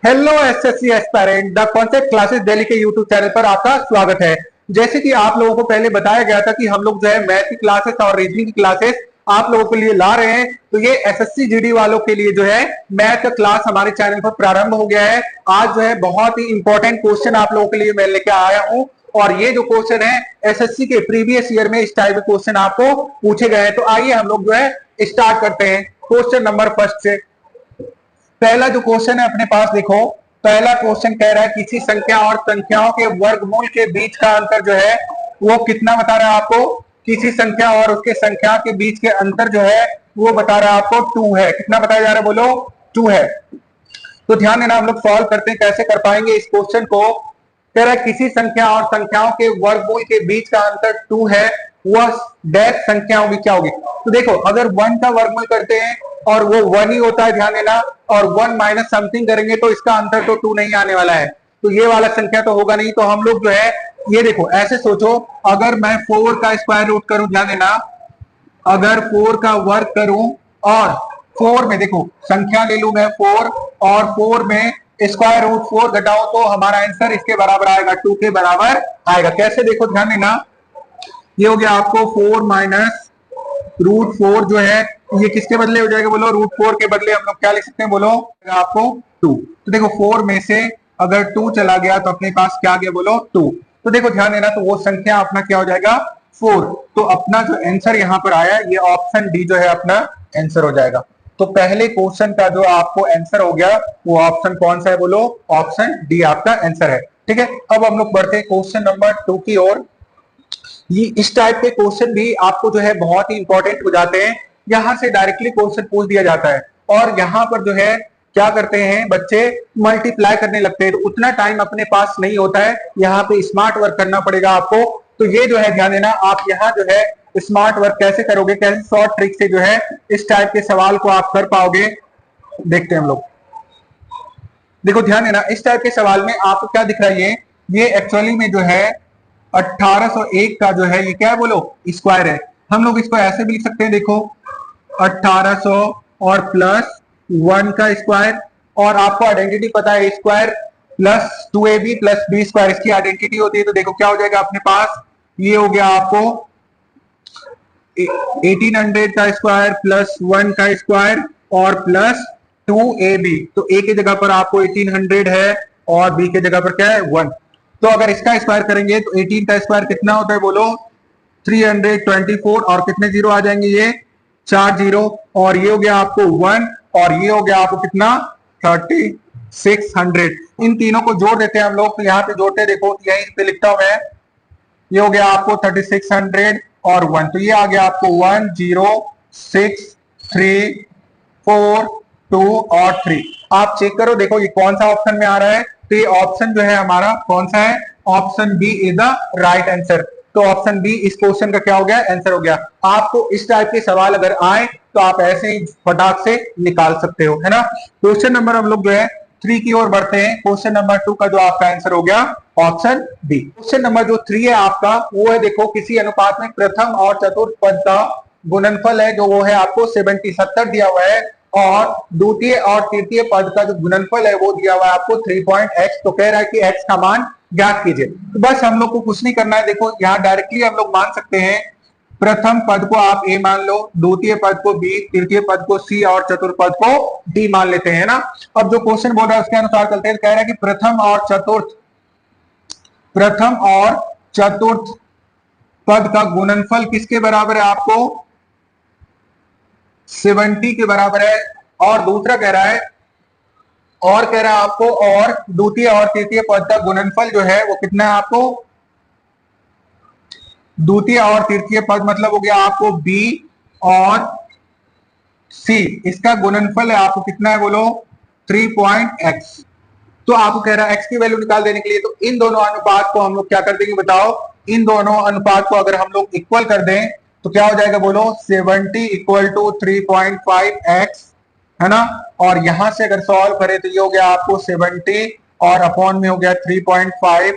Hello SSC aspirant the concept classes Delhi के YouTube channel पर आपका स्वागत है। जैसे कि आप लोगों को पहले बताया गया था कि हम लोग जो है मैथ की क्लासेस और रीजनिंग की क्लासेस आप लोगों के लिए ला रहे हैं, तो ये एसएससी जीडी वालों के लिए जो है मैथ का क्लास हमारे चैनल पर प्रारंभ हो गया है। आज जो है बहुत ही इंपॉर्टेंट क्वेश्चन आप लोगों के लिए मैं लेकर आया हूं, और ये जो क्वेश्चन है एसएससी के प्रीवियस ईयर में इस टाइप के क्वेश्चन आपको पूछे गए हैं। तो आइए हम लोग जो है स्टार्ट करते हैं क्वेश्चन नंबर फर्स्ट से। पहला जो क्वेश्चन है अपने पास देखो, पहला क्वेश्चन कह रहा है किसी संख्या और संख्याओं के वर्गमूल के बीच का अंतर जो है वो कितना बता रहा है आपको। किसी संख्या और उसके संख्या के बीच के अंतर जो है वो बता रहा है आपको 2 है। कितना बताया जा रहा है बोलो, 2 है। तो ध्यान देना, हम लोग सॉल्व करते हैं कैसे कर पाएंगे इस क्वेश्चन को। कह रहा है किसी संख्या और संख्याओं के वर्गमूल के बीच का अंतर 2 है, वह डैश संख्या होगी, क्या होगी। तो देखो अगर 1 का वर्गमूल करते हैं और वो 1 ही होता है, ध्यान देना, और 1 माइनस समथिंग करेंगे तो इसका अंतर तो 2 नहीं आने वाला है, तो ये वाला संख्या तो होगा नहीं। तो हम लोग जो है ये देखो ऐसे सोचो, अगर मैं 4 का स्क्वायर रूट करूं, ध्यान देना, अगर 4 का वर्ग करूं और 4 में देखो संख्या ले लू मैं 4, और 4 में स्क्वायर रूट 4 घटाओ तो हमारा आंसर इसके बराबर आएगा, 2 के बराबर आएगा। कैसे देखो, ध्यान देना, ये हो गया आपको 4 माइनस रूट 4 जो है ये किसके बदले हो जाएगा बोलो, रूट 4 के बदले हम लोग क्या लिख सकते हैं बोलो, आपको 2। तो देखो 4 में से अगर 2 चला गया तो अपने पास क्या गया बोलो, 2। तो देखो ध्यान देना, तो वो संख्या अपना क्या हो जाएगा, 4। तो अपना जो आंसर यहाँ पर आया ये ऑप्शन डी जो है अपना आंसर हो जाएगा। तो पहले क्वेश्चन का जो आपको आंसर हो गया वो ऑप्शन कौन सा है बोलो, ऑप्शन डी आपका आंसर है। ठीक है, अब हम लोग बढ़ते हैं क्वेश्चन नंबर 2 की ओर। ये इस टाइप के क्वेश्चन भी आपको जो है बहुत ही इंपॉर्टेंट हो जाते हैं। यहाँ से डायरेक्टली क्वेश्चन पूछ दिया जाता है, और यहाँ पर जो है क्या करते हैं बच्चे, मल्टीप्लाई करने लगते हैं, तो उतना टाइम अपने पास नहीं होता है, यहाँ पे स्मार्ट वर्क करना पड़ेगा आपको। तो ये जो है ध्यान देना, आप यहाँ जो है स्मार्ट वर्क कैसे करोगे, कैसे शॉर्ट ट्रिक से जो है इस टाइप के सवाल को आप कर पाओगे, देखते हैं हम लोग। देखो ध्यान देना, इस टाइप के सवाल में आपको क्या दिख रहा है, ये एक्चुअली में जो है 1801 का जो है ये क्या है बोलो, स्क्वायर है। हम लोग इसको ऐसे भी लिख सकते हैं, देखो 1800 और प्लस 1 का स्क्वायर, और आपको आइडेंटिटी पता है square plus 2ab plus B square इसकी आइडेंटिटी होती है। तो देखो क्या हो जाएगा अपने पास, ये हो गया आपको 1800 का स्क्वायर प्लस 1 का स्क्वायर और प्लस 2ab। तो a की जगह पर आपको 1800 है और b की जगह पर क्या है 1। तो अगर इसका स्क्वायर करेंगे तो 18 का स्क्वायर कितना होता है बोलो, 324, और कितने जीरो आ जाएंगे, ये 4 जीरो, और ये हो गया आपको 1, और ये हो गया आपको कितना 3600। इन तीनों को जोड़ देते हैं हम लोग, तो यहाँ पे जोड़ते देखो यहीं पे लिखता हूं मैं, ये हो गया आपको 3600 और 1, तो ये आ गया आपको 1 0 6 3 4 2 और 3। आप चेक करो, देखो ये कौन सा ऑप्शन में आ रहा है, तो ये ऑप्शन जो है हमारा कौन सा है, option B is the right answer. तो ऑप्शन बी इस क्वेश्चन का क्या हो गया, आंसर हो गया। आपको इस टाइप के सवाल अगर आए तो आप ऐसे ही फटाक से निकाल सकते हो, है ना। क्वेश्चन नंबर हम लोग जो है 3 की ओर बढ़ते हैं। क्वेश्चन नंबर 2 का जो आपका आंसर हो गया ऑप्शन बी। क्वेश्चन नंबर जो 3 है आपका, वो है देखो किसी अनुपात में प्रथम और चतुर्थ पद का गुणनफल है, जो वो है आपको 70 दिया हुआ है, और द्वितीय और तृतीय पद का जो गुणनफल है वो दिया हुआ है आपको 3x। तो कह रहा है कि x का मान ज्ञात कीजिए। तो बस हम लोग को कुछ नहीं करना है, देखो यहाँ डायरेक्टली हम लोग मान सकते हैं, प्रथम पद को आप a मान लो, द्वितीय पद को b, तृतीय पद को c और चतुर्थ पद को d मान लेते हैं ना। अब जो क्वेश्चन बोल रहा है उसके अनुसार चलते हैं। कह रहा है कि प्रथम और चतुर्थ पद का गुणनफल किसके बराबर है आपको, 70 के बराबर है। और दूसरा कह रहा है, और कह रहा है आपको, और द्वितीय और तृतीय पद का गुणनफल जो है वो कितना है आपको, द्वितीय और तृतीय पद मतलब हो गया आपको b और c, इसका गुणनफल है आपको कितना है बोलो, 3x। तो आपको कह रहा है x की वैल्यू निकाल देने के लिए, तो इन दोनों अनुपात को हम लोग क्या कर देंगे बताओ, इन दोनों अनुपात को अगर हम लोग इक्वल कर दें तो क्या हो जाएगा बोलो, 70 इक्वल टू 3.5x, है ना। और यहां से अगर सॉल्व करें तो ये हो गया आपको 70 और अपॉन में हो गया 3.5,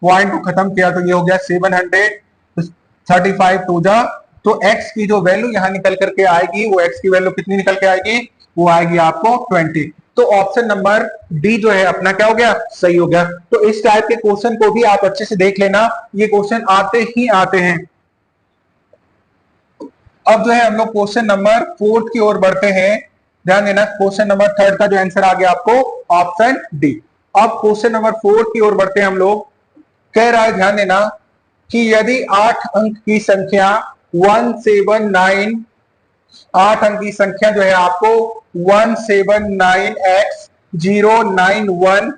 पॉइंट को खत्म किया तो ये हो गया 700, 35 टू जा, तो x की जो वैल्यू यहां निकल करके आएगी, वो x की वैल्यू कितनी निकल के आएगी, वो आएगी आपको 20। तो ऑप्शन नंबर डी जो है अपना क्या हो गया, सही हो गया। तो इस टाइप के क्वेश्चन को भी आप अच्छे से देख लेना, ये क्वेश्चन आते ही आते हैं। अब जो है हम लोग क्वेश्चन नंबर 4 की ओर बढ़ते हैं। ध्यान देना, क्वेश्चन नंबर 3 का जो आंसर आ गया आपको ऑप्शन डी। अब क्वेश्चन नंबर 4 की ओर बढ़ते हैं हम लोग। कह रहा है, ध्यान देना, कि यदि 8 अंक की संख्या 179, 8 अंक की संख्या जो है आपको 179x091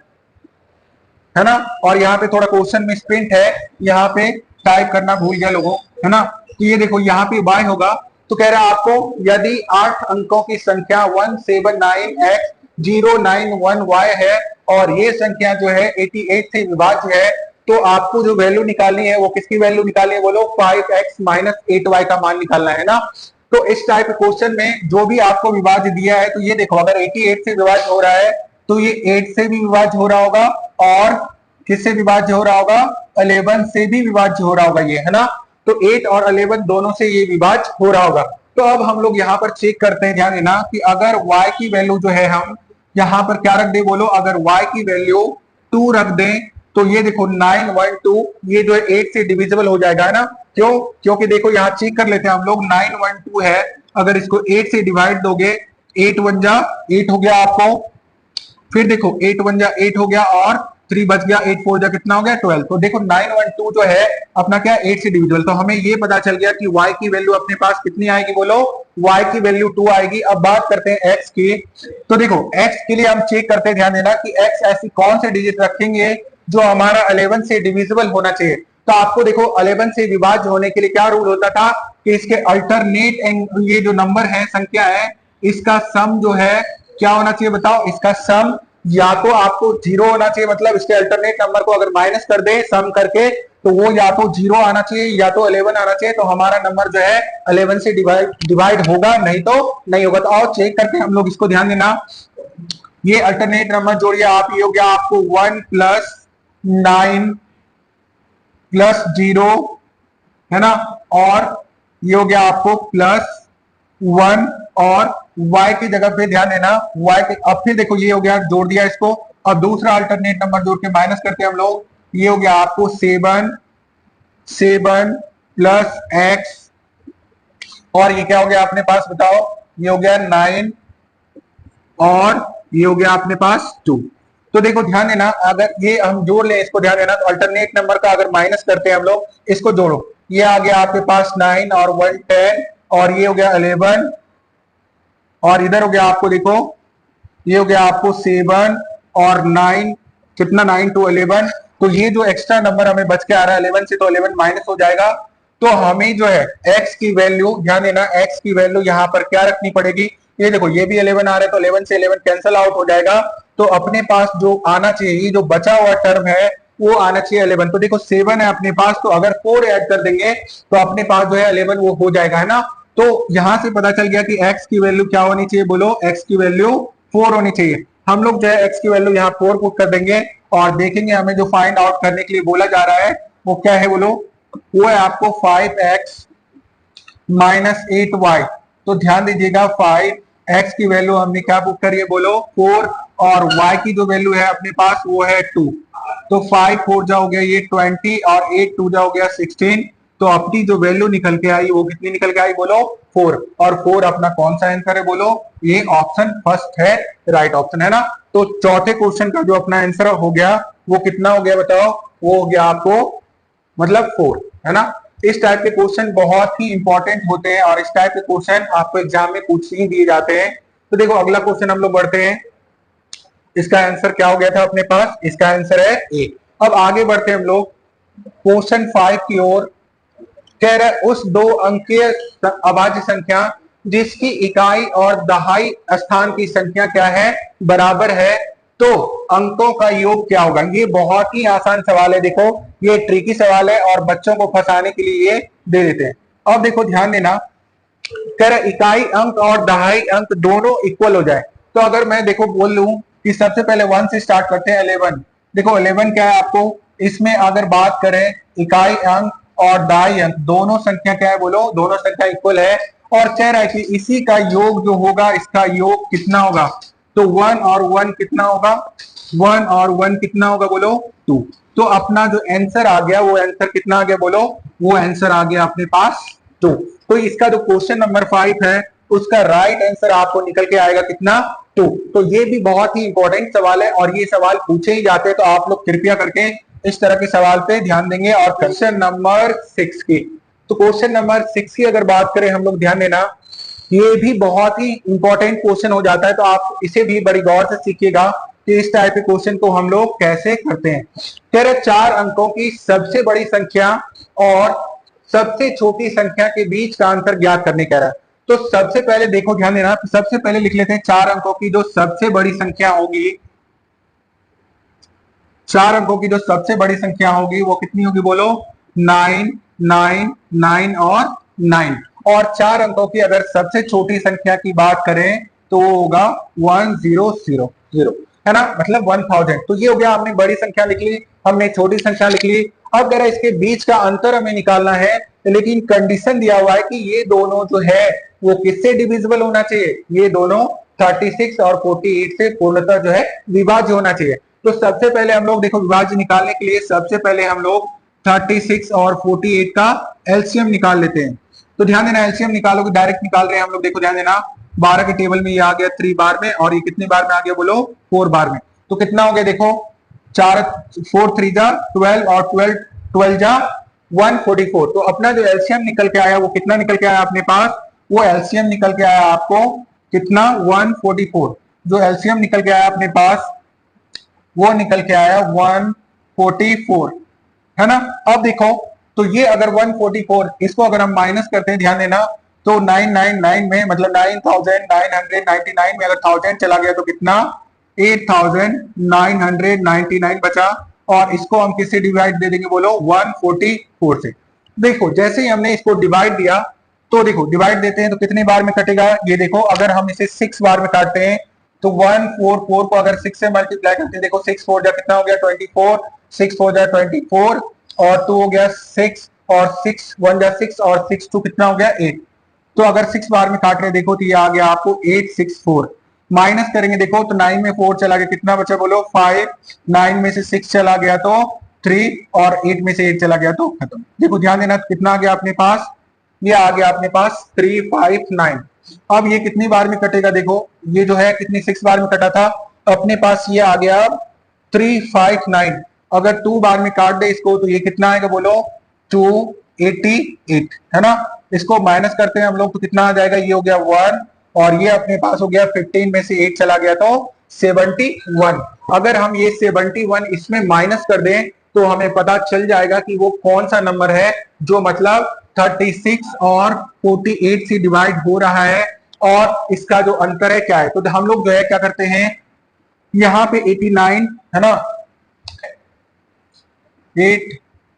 है ना, और यहाँ पे थोड़ा क्वेश्चन में स्प्रिंट है, यहाँ पे टाइप करना भूल गया लोगों, है ना। तो ये देखो यहाँ पे y होगा, तो कह रहा है आपको यदि 8 अंकों की संख्या 179x091y है और ये संख्या जो है 88 से विभाज्य है, तो आपको जो वैल्यू निकालनी है वो किसकी वैल्यू निकालनी है बोलो, 5x माइनस 8y का मान निकालना है ना। तो इस टाइप क्वेश्चन में जो भी आपको विभाज्य दिया है, तो ये देखो अगर 88 से विभाज्य हो रहा है तो ये 8 से भी विभाज्य हो रहा होगा और किससे विभाज्य हो रहा होगा, 11 से भी विभाज्य हो रहा होगा, ये है ना। तो 8 और 11 दोनों से ये विभाज्य हो रहा होगा। तो अब हम लोग यहाँ पर चेक करते हैं, ध्यान देना, कि अगर y की वैल्यू जो है हम यहाँ पर क्या रख दे बोलो, अगर y की वैल्यू 2 रख दें तो ये देखो 912 ये जो है 8 से डिविजिबल हो जाएगा, है ना। क्यों, क्योंकि देखो यहाँ चेक कर लेते हैं हम लोग, 912 है, अगर इसको 8 से डिवाइड दोगे 8 1 जा 8 हो गया आपको, फिर देखो 8 1 जा 8 हो गया और 3 बच गया, 8 4 जा कितना हो गया 12। तो देखो 912 जो है अपना क्या 8 से डिविजिबल, तो हमें ये पता चल गया कि y की वैल्यू अपने पास कितनी आएगी बोलो, y की वैल्यू 2 आएगी। अब बात करते हैं x की, तो देखो x के लिए हम चेक करते हैं, ध्यान देना, कि x ऐसी कौन से डिजिट रखेंगे जो हमारा 11 से डिविजिबल होना चाहिए। तो आपको देखो 11 से विभाज्य होने के लिए क्या रूल होता था कि इसके अल्टरनेट ये जो नंबर है, संख्या है, इसका सम जो है क्या होना चाहिए बताओ, इसका सम या तो आपको 0 होना चाहिए, मतलब इसके अल्टरनेट नंबर को अगर माइनस कर दे सम करके तो वो या तो 0 आना चाहिए या तो 11 आना चाहिए, तो हमारा नंबर जो है 11 से डिवाइड होगा, नहीं तो नहीं होगा। तो आओ चेक करते हैं हम लोग इसको, ध्यान देना, ये अल्टरनेट नंबर जोड़िए आप, ये हो गया आपको 1 + 9 + 0 है ना, और ये हो गया आपको +1 और y की जगह पे ध्यान देना y के, अब फिर देखो ये हो गया, जोड़ दिया इसको, अब दूसरा अल्टरनेट नंबर जोड़ के माइनस करते हैं हम लोग, ये हो गया आपको 7 + x और ये क्या हो गया अपने पास बताओ, ये हो गया 9 और ये हो गया अपने पास 2। तो देखो ध्यान देना, अगर ये हम जोड़ लें इसको, ध्यान देना, तो अल्टरनेट नंबर का अगर माइनस करते हैं हम लोग, इसको जोड़ो, ये आ गया आपके पास 9 और 1 10 और ये हो गया 11 और इधर हो गया आपको देखो, ये हो गया आपको 7 और 9, कितना 9 to 11, तो ये जो एक्स्ट्रा नंबर हमें बच के आ रहा है 11 से, तो 11 माइनस हो जाएगा। तो हमें जो है x की वैल्यू, ध्यान देना, x की वैल्यू यहाँ पर क्या रखनी पड़ेगी, ये देखो ये भी 11 आ रहा है, तो 11 से 11 कैंसिल आउट हो जाएगा, तो अपने पास जो आना चाहिए, ये जो बचा हुआ टर्म है वो आना चाहिए 11। तो देखो 7 है अपने पास, तो अगर 4 ऐड कर देंगे तो अपने पास जो है 11 वो हो जाएगा, है ना। तो यहां से पता चल गया कि x की वैल्यू क्या होनी चाहिए बोलो, x की वैल्यू 4 होनी चाहिए। हम लोग जो है x की वैल्यू यहाँ 4 पुट कर देंगे और देखेंगे हमें जो फाइंड आउट करने के लिए बोला जा रहा है वो क्या है बोलो, वो है आपको 5x - 8y। तो ध्यान दीजिएगा 5x की वैल्यू हमने क्या पुट करी है बोलो 4 और y की जो वैल्यू है अपने पास वो है 2। तो 5 4 जा हो गया ये 20 और 8 2 जा हो गया 16। तो अपनी जो वैल्यू निकल के आई वो कितनी निकल के आई बोलो 4, और 4 अपना कौन सा आंसर है बोलो, ये ऑप्शन फर्स्ट है, राइट ऑप्शन है ना। तो चौथे क्वेश्चन का जो अपना आंसर हो गया वो कितना हो गया बताओ, वो हो गया आपको मतलब 4, है ना। इस टाइप के क्वेश्चन बहुत ही इंपॉर्टेंट होते हैं और इस टाइप के क्वेश्चन आपको एग्जाम में पूछ ही दिए जाते हैं। तो देखो अगला क्वेश्चन हम लोग बढ़ते हैं, इसका आंसर क्या हो गया था अपने पास, इसका आंसर है ए। अब आगे बढ़ते हैं हम लोग क्वेश्चन 5 की ओर। कह रहा है उस 2 अंकीय अभाज्य संख्या जिसकी इकाई और दहाई स्थान की संख्या क्या है बराबर है, तो अंकों का योग क्या होगा। ये बहुत ही आसान सवाल है, देखो ये ट्रिकी सवाल है और बच्चों को फंसाने के लिए ये दे देते हैं। अब देखो ध्यान देना, कह रहा इकाई अंक और दहाई अंक दोनों इक्वल हो जाए, तो अगर मैं देखो बोल लूं कि सबसे पहले 1 से स्टार्ट करते हैं 11। देखो 11 क्या है आपको, इसमें अगर बात करें इकाई अंक और दहाई अंक दोनों संख्या क्या है बोलो, दोनों संख्या इक्वल है, और कह रहा है कि इसी का योग जो होगा इसका योग कितना होगा, तो 1 और 1 कितना होगा, 1 और 1 कितना होगा बोलो 2। तो अपना जो आंसर आ गया वो आंसर कितना आ गया बोलो, वो आंसर आ गया अपने पास 2। तो इसका जो क्वेश्चन नंबर 5 है उसका राइट आंसर आपको निकल के आएगा कितना 2। तो ये भी बहुत ही इंपॉर्टेंट सवाल है और ये सवाल पूछे ही जाते हैं, तो आप लोग कृपया करके इस तरह के सवाल पे ध्यान देंगे। और क्वेश्चन नंबर 6 की, तो क्वेश्चन नंबर 6 की अगर बात करें हम लोग, ध्यान देना ये भी बहुत ही इंपॉर्टेंट क्वेश्चन हो जाता है, तो आप इसे भी बड़ी गौर से सीखिएगा कि इस टाइप के क्वेश्चन को हम लोग कैसे करते हैं। कह रहे 4 अंकों की सबसे बड़ी संख्या और सबसे छोटी संख्या के बीच का अंतर ज्ञात करने कह रहा है। तो सबसे पहले देखो, ध्यान देना, सबसे पहले लिख लेते हैं 4 अंकों की जो सबसे बड़ी संख्या होगी, 4 अंकों की जो सबसे बड़ी संख्या होगी वो कितनी होगी बोलो, 9 9 9 और 9। और 4 अंकों की अगर सबसे छोटी संख्या की बात करें तो वो होगा 1000, है ना, मतलब 1000। तो ये हो गया, हमने बड़ी संख्या लिख ली, हमने छोटी संख्या लिख ली। अब अगर इसके बीच का अंतर हमें निकालना है, लेकिन कंडीशन दिया हुआ है कि ये दोनों जो है वो किससे डिविजिबल होना चाहिए, ये दोनों 36 और 48 से पूर्णतः जो है विभाज्य होना चाहिए। तो सबसे पहले हम लोग देखो विभाज्य निकालने के लिए सबसे पहले हम लोग 36 और 48 का एलसीएम निकाल लेते हैं। तो ध्यान देना, एलसीएम निकालोगे, डायरेक्ट निकाल रहे हैं हम लोग, देखो ध्यान देना, 12 के टेबल में ये आ गया 3 बार में, और ये कितने बार में आ गया बोलो 4 बार में। तो कितना हो गया देखो, 4 4 3 जा 12 और 12 12 जा 144। तो अपना जो एलसीएम निकल के आया वो कितना निकल के आया अपने पास, वो एलसीएम निकल के आया आपको कितना 144। जो एलसीएम निकल के आया अपने पास वो निकल के आया 144, है ना। अब देखो, तो ये अगर 144 इसको अगर हम माइनस करते हैं, ध्यान देना, तो 999 में मतलब 9999 में अगर 1000 चला गया तो कितना 8999 बचा। और इसको हम किससे डिवाइड दे देंगे बोलो, 144 से। देखो जैसे ही हमने इसको डिवाइड दिया, तो देखो डिवाइड देते हैं तो कितने बार में कटेगा, ये देखो अगर हम इसे 6 बार में काटते हैं तो 144 को अगर 6 से मल्टीप्लाई करते हैं, देखो 6 4 जा कितना हो गया 24, 6 4 जा 24 और 2 हो गया 6 और 6 1 जा 6 और 6 2 कितना हो गया 8। तो अगर 6 बार में काट रहे देखो तो ये आ गया आपको 864। माइनस करेंगे देखो तो 9 में 4 चला गया, कितना बचा बोलो 5, 9 में से 6 चला गया तो 3 और 8 में से 8 चला गया तो खत्म। देखो ध्यान देना कितना आ गया अपने पास, ये आ गया अपने पास 359। अब ये कितनी बार में कटेगा, देखो ये जो है कितनी 6 बार में कटा था, अपने पास ये आ गया 359। अगर 2 बार में काट दे इसको तो ये कितना आएगा बोलो 288, है ना। इसको माइनस करते हैं हम लोग तो कितना आ जाएगा, ये हो गया 1 और ये अपने पास हो गया 15 में से 8 चला गया तो 71। अगर हम ये 71 इसमें माइनस कर दें तो हमें पता चल जाएगा कि वो कौन सा नंबर है जो मतलब 36 और 48 से डिवाइड हो रहा है और इसका जो अंतर है क्या है। तो हम लोग जो है क्या करते हैं, यहाँ पे 89 है ना,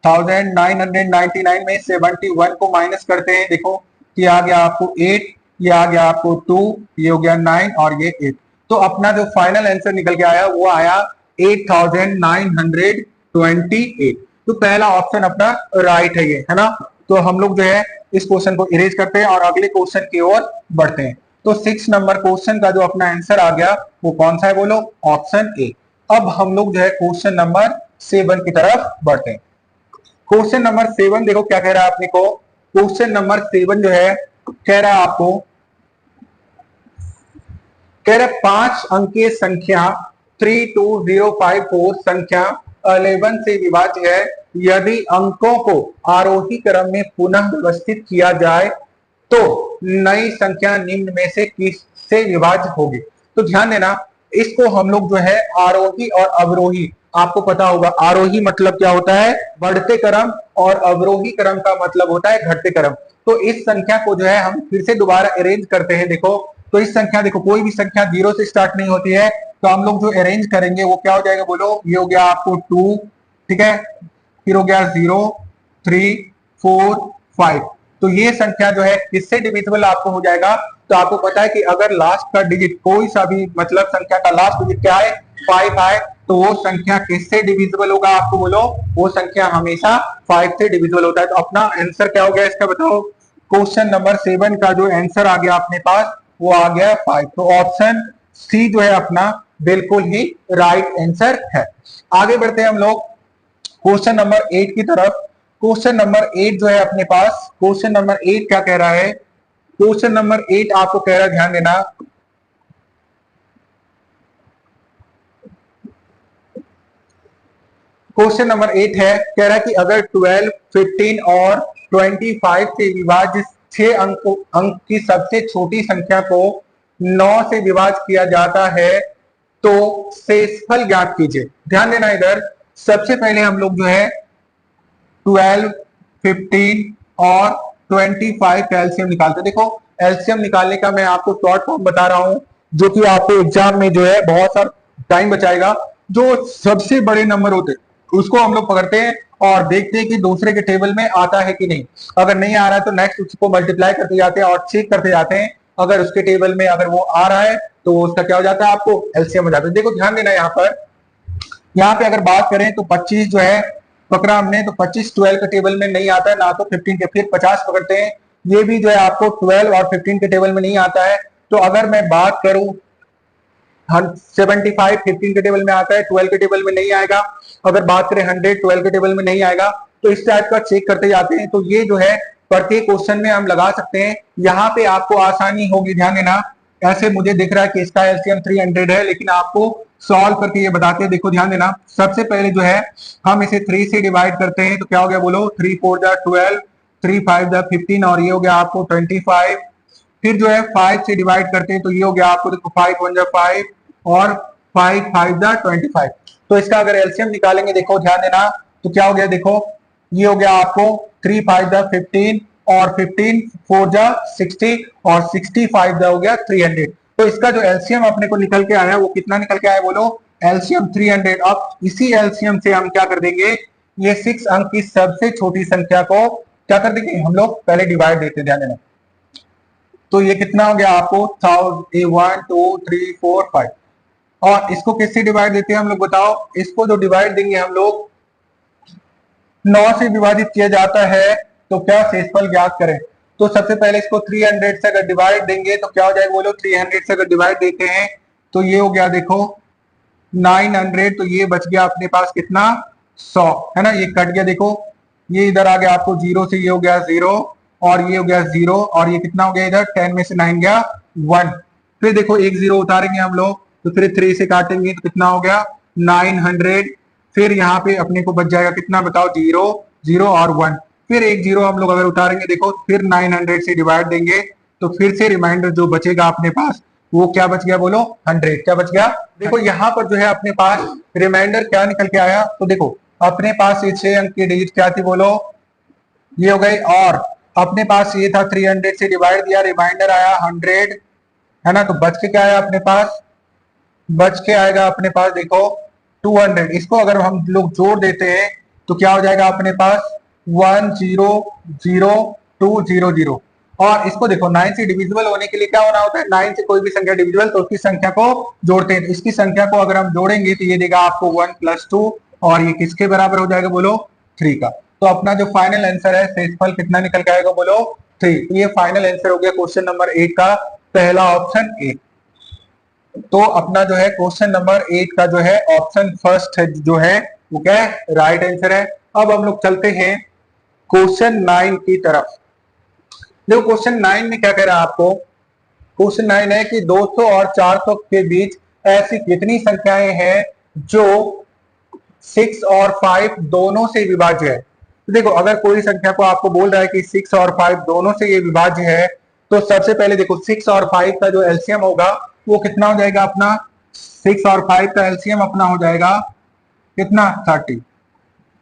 8999 में 71 को माइनस करते हैं, देखो ये आ गया आपको 8, ये आ गया आपको 2, ये हो गया 9 और ये 8। तो अपना जो फाइनल आंसर निकल के आया वो आया 8928। तो पहला ऑप्शन अपना राइट है ये, है ना। तो हम लोग जो है इस क्वेश्चन को इरेज करते हैं और अगले क्वेश्चन की ओर बढ़ते हैं। तो 6 नंबर क्वेश्चन का जो अपना आंसर आ गया वो कौन सा है बोलो, ऑप्शन ए। अब हम लोग जो है क्वेश्चन नंबर 7 की तरफ बढ़ते हैं। क्वेश्चन नंबर 7 देखो क्या कह रहा है अपने को, क्वेश्चन नंबर 7 जो है कह रहा है आपको, कह रहा है 5 अंकीय संख्या 32054 संख्या 11 से विभाज्य है यदि अंकों को आरोही क्रम में पुनः व्यवस्थित किया जाए तो नई संख्या निम्न में से किससे विभाज्य होगी। तो ध्यान देना, इसको हम लोग जो है आरोही और अवरोही, आपको पता होगा आरोही मतलब क्या होता है बढ़ते क्रम और अवरोही क्रम का मतलब होता है घटते क्रम। तो इस संख्या को जो है हम फिर से दोबारा अरेंज करते हैं। देखो तो इस संख्या, देखो कोई भी संख्या 0 से स्टार्ट नहीं होती है, तो हम लोग जो अरेंज करेंगे वो क्या हो जाएगा बोलो, ये हो गया आपको 2, ठीक है, फिर हो गया 0 3 4 5। तो ये संख्या जो है किससे डिविजिबल आपको हो जाएगा, तो आपको पता है कि अगर लास्ट का डिजिट कोई सा भी मतलब संख्या का लास्ट डिजिट क्या है 5 आए तो वो संख्या किससे डिविजिबल होगा, आपको बोलो वो संख्या हमेशा 5 से डिविजिबल होता है। तो अपना आंसर क्या हो गया इसका बताओ, क्वेश्चन नंबर 7 का जो आंसर आ गया अपने पास वो आ गया 5। तो ऑप्शन सी जो है अपना बिल्कुल ही राइट आंसर है। आगे बढ़ते हैं हम लोग क्वेश्चन नंबर 8 की तरफ। क्वेश्चन नंबर 8 जो है अपने पास, क्वेश्चन नंबर 8 क्या कह रहा है? क्वेश्चन नंबर 8 आपको कह रहा है, ध्यान देना, क्वेश्चन नंबर 8 है, कह रहा है कि अगर 12, 15 और 25 से विभाजित 6 अंक की सबसे छोटी संख्या को 9 से विभाजित किया जाता है तो शेषफल ज्ञात कीजिए। ध्यान देना, इधर सबसे पहले हम लोग जो है 12, 15 और 25 का एलसीएम निकालते हैं। देखो एलसीएम निकालने का मैं आपको शॉर्ट फॉर्म बता रहा हूं, जो कि आपको एग्जाम में जो है बहुत सारा टाइम बचाएगा। जो सबसे बड़े नंबर होते हैं उसको हम लोग पकड़ते हैं और देखते हैं कि दूसरे के टेबल में आता है कि नहीं। अगर नहीं आ रहा है तो नेक्स्ट उसको मल्टीप्लाई करते जाते हैं और चेक करते जाते हैं। अगर उसके टेबल में अगर वो आ रहा है तो उसका क्या हो जाता है, आपको एलसीएम हो जाता है। देखो ध्यान देना, यहाँ पे अगर बात करें तो 25 जो है पकड़ा हमने, तो 25 12 के टेबल में नहीं आता है ना, तो 15 के, फिर 50 पकड़ते हैं, ये भी जो है आपको 12 और 15 के टेबल में नहीं आता है। तो अगर मैं बात करूं 75 15 के टेबल में आता है, 12 के टेबल में नहीं आएगा। अगर बात करें 100 12 के टेबल में नहीं आएगा। तो इस टाइप का चेक करते जाते हैं। तो ये जो है प्रत्येक क्वेश्चन में हम लगा सकते हैं। यहाँ पे आपको आसानी होगी, ध्यान देना। ऐसे मुझे दिख रहा है कि इसका एलसीएम 300 है, लेकिन आपको सॉल्व करके ये बताते हैं। देखो ध्यान देना, सबसे पहले जो है हम इसे 3 से डिवाइड करते हैं, तो क्या हो गया बोलो, 3 4 जा 12, 3 5 जा 15 और ये हो गया आपको 25। फिर जो है 5 से डिवाइड करते हैं, तो ये हो गया आपको, देखो 5 1 जा 5 और 5 5 जा 25। तो इसका अगर एलसीएम निकालेंगे, देखो ध्यान देना, तो क्या हो गया, देखो ये हो गया आपको 3 5 जा 15 और 15 4 जा 60 और 65 जा हो गया 300। तो इसका जो एलसीएम अपने को निकल के आया वो कितना निकल के आया बोलो, एलसीएम 300। अब इसी एलसीएम से हम क्या कर देंगे, ये 6 अंक की सबसे छोटी संख्या को क्या कर देंगे हम लोग, पहले डिवाइड देते, ध्यान देना। तो ये कितना हो गया आपको 1 2 3 4 5। और इसको किससे डिवाइड देते हैं हम लोग, बताओ। इसको जो डिवाइड देंगे हम लोग, 9 से विभाजित किया जाता है तो क्या शेषफल ज्ञात करें। तो सबसे पहले इसको 300 से अगर डिवाइड देंगे तो क्या हो जाएगा बोलो, 300 से अगर डिवाइड देते हैं तो ये हो गया देखो 900। तो ये बच गया अपने पास कितना, 100, है ना। ये कट गया, देखो ये इधर आ गया आपको 0 से, ये हो गया 0 और ये हो गया 0 और ये कितना हो गया, इधर 10 में से 9 गया 1। फिर देखो एक 0 उतारेंगे हम लोग, तो फिर 3 से काटेंगे तो कितना हो गया 900। फिर यहाँ पे अपने को बच जाएगा कितना, बताओ, 0 0 और 1। फिर एक 0 हम लोग अगर उतारेंगे, देखो फिर 900 से डिवाइड देंगे तो फिर से रिमाइंडर जो बचेगा अपने पास वो क्या बच गया बोलो, 100। क्या बच गया, देखो यहाँ पर जो है अपने पास रिमाइंडर क्या निकल के आया। तो देखो अपने पास ये 6 अंक की डिजिट क्या थी बोलो, ये हो गई। और अपने पास ये था 300 से डिवाइड दिया, रिमाइंडर आया 100, है ना। तो बच के क्या आया अपने पास, बच के आएगा अपने पास देखो 200। इसको अगर हम लोग जोड़ देते हैं तो क्या हो जाएगा अपने पास 100200। और इसको देखो 9 से डिविजिबल होने के लिए क्या होना होता है, 9 से कोई भी संख्या डिविजिबल तो उसकी संख्या को जोड़ते हैं। इसकी संख्या को अगर हम जोड़ेंगे तो ये देगा आपको 1 + 2 और ये किसके बराबर हो जाएगा बोलो, 3 का। तो अपना जो फाइनल आंसर है शेषफल कितना निकल के आएगा बोलो, 3। तो ये फाइनल आंसर हो गया क्वेश्चन नंबर 8 का, पहला ऑप्शन ए। तो अपना जो है क्वेश्चन नंबर 8 का जो है ऑप्शन फर्स्ट है जो है वो क्या है, राइट आंसर है। अब हम लोग चलते हैं क्वेश्चन 9 की तरफ। देखो क्वेश्चन 9 में क्या कह रहा है आपको, क्वेश्चन 9 है कि 200 और 400 के बीच ऐसी कितनी संख्याएं हैं जो 6 और 5 दोनों से विभाज्य है। तो देखो अगर कोई संख्या को आपको बोल रहा है कि 6 और 5 दोनों से ये विभाज्य है, तो सबसे पहले देखो 6 और 5 का जो एलसीएम होगा वो कितना हो जाएगा अपना, 6 और 5 का एलसीएम अपना हो जाएगा कितना, 30।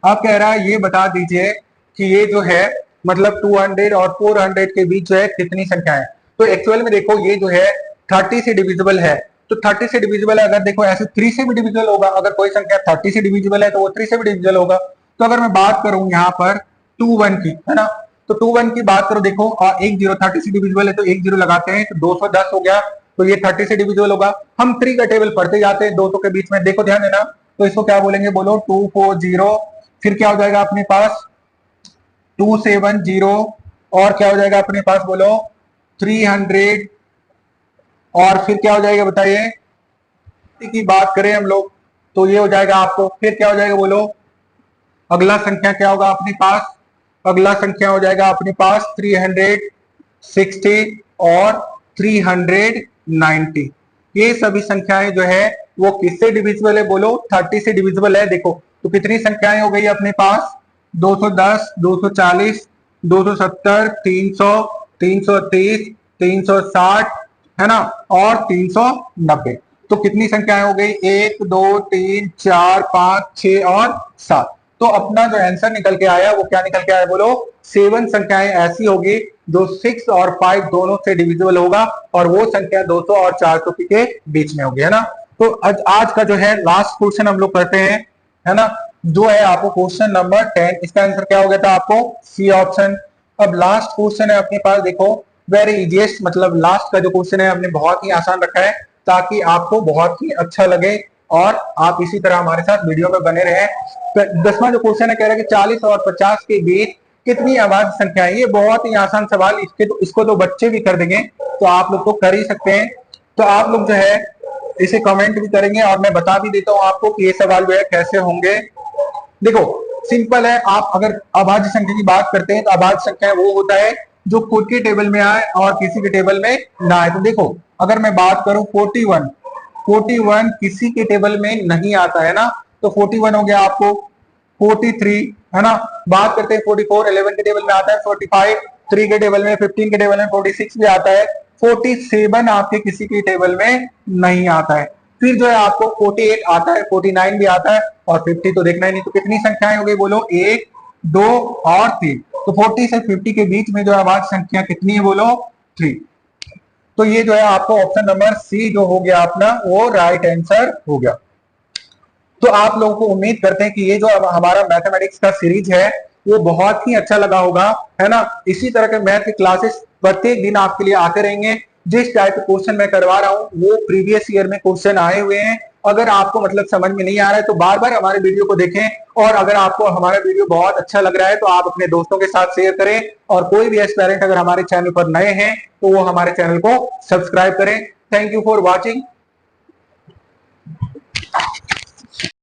अब कह रहा है ये बता दीजिए कि ये जो है मतलब 200 और 400 के बीच जो है कितनी संख्या है। तो एक्चुअल में देखो ये जो है 30 से डिविजिबल है। तो 30 से डिविजिबल है, अगर देखो ऐसे 3 से भी डिविजिबल होगा। अगर कोई संख्या 30 से डिविजिबल है तो वो 3 से भी डिविजिबल होगा। तो अगर मैं बात करूं यहाँ पर 21 की, है ना, तो 21 की बात करो, देखो एक 0 30 से डिविजिबल है तो एक 0 लगाते हैं तो 210 हो गया। तो ये 30 से डिविजिबल होगा। हम 3 का टेबल पढ़ते जाते हैं 200 के बीच में, देखो ध्यान देना। तो इसको क्या बोलेंगे बोलो, 240। फिर क्या हो जाएगा अपने पास 270 और क्या हो जाएगा अपने पास बोलो 300 और फिर क्या हो जाएगा बताइए की बात करें हम लोग तो ये हो जाएगा आपको, फिर क्या हो जाएगा बोलो, अगला संख्या क्या होगा अपने पास, अगला संख्या हो जाएगा अपने पास 360 और 390। ये सभी संख्याएं जो है वो किससे डिविजिबल है बोलो, 30 से डिविजिबल है। देखो तो कितनी संख्याएं हो गई अपने पास, 210, 240, 270, 300, 330, 360, है ना, और 390। तो कितनी संख्याएं हो गई, 1 2 3 4 5 6 और 7। तो अपना जो आंसर निकल के आया वो क्या निकल के आया बोलो, 7 संख्याएं ऐसी होगी जो 6 और 5 दोनों से डिविजिबल होगा, और वो संख्या 200 और 400 के बीच में होगी, है ना। तो आज का जो है लास्ट क्वेश्चन हम लोग करते हैं, है ना, जो है आपको क्वेश्चन नंबर 10। इसका आंसर क्या हो गया था आपको, सी ऑप्शन। अब लास्ट क्वेश्चन है अपने पास, देखो वेरी इजीएस्ट, मतलब लास्ट का जो क्वेश्चन है हमने बहुत ही आसान रखा है ताकि आपको बहुत ही अच्छा लगे और आप इसी तरह हमारे साथ वीडियो में बने रहे। तो 10वां जो क्वेश्चन है कह रहा है कि 40 और 50 के बीच कितनी अभाज्य संख्या है। ये बहुत ही आसान सवाल, इसको तो बच्चे भी कर देंगे, तो आप लोग तो कर ही सकते हैं। तो आप लोग जो है इसे कमेंट भी करेंगे और मैं बता भी देता हूं आपको कि ये सवाल जो है कैसे होंगे। देखो सिंपल है, आप अगर अभाज्य संख्या की बात करते हैं तो अभाज्य संख्या वो होता है जो खुद के टेबल में आए और किसी के टेबल में ना आए। तो देखो अगर मैं बात करूं 41, 41 किसी के टेबल में नहीं आता है ना, तो 41 हो गया आपको, 43, है ना, बात करते हैं 44 11 के टेबल में आता है, 45 3 के टेबल में, 15 के टेबल में, 46 भी आता है, 47 आपके किसी के टेबल में नहीं आता है। फिर जो है आपको 48 आता है, 49 भी आता है, और 50 तो देखना ही नहीं। तो कितनी संख्याएं हो गई बोलो, 1 2 और 3। तो 40 से 50 के बीच में जो अभाज्य संख्या कितनी है बोलो, 3। तो ये जो है आपको ऑप्शन नंबर सी जो हो गया अपना वो राइट आंसर हो गया। तो आप लोगों को उम्मीद करते हैं कि ये जो हमारा मैथमेटिक्स का सीरीज है वो बहुत ही अच्छा लगा होगा, है ना। इसी तरह के मैथ की क्लासेस प्रत्येक दिन आपके लिए आते रहेंगे। जिस टाइप के क्वेश्चन मैं करवा रहा हूँ वो प्रीवियस ईयर में क्वेश्चन आए हुए हैं। अगर आपको मतलब समझ में नहीं आ रहा है तो बार बार हमारे वीडियो को देखें, और अगर आपको हमारा वीडियो बहुत अच्छा लग रहा है तो आप अपने दोस्तों के साथ शेयर करें, और कोई भी एस्पिरेंट अगर हमारे चैनल पर नए हैं तो वो हमारे चैनल को सब्सक्राइब करें। Thank you for watching.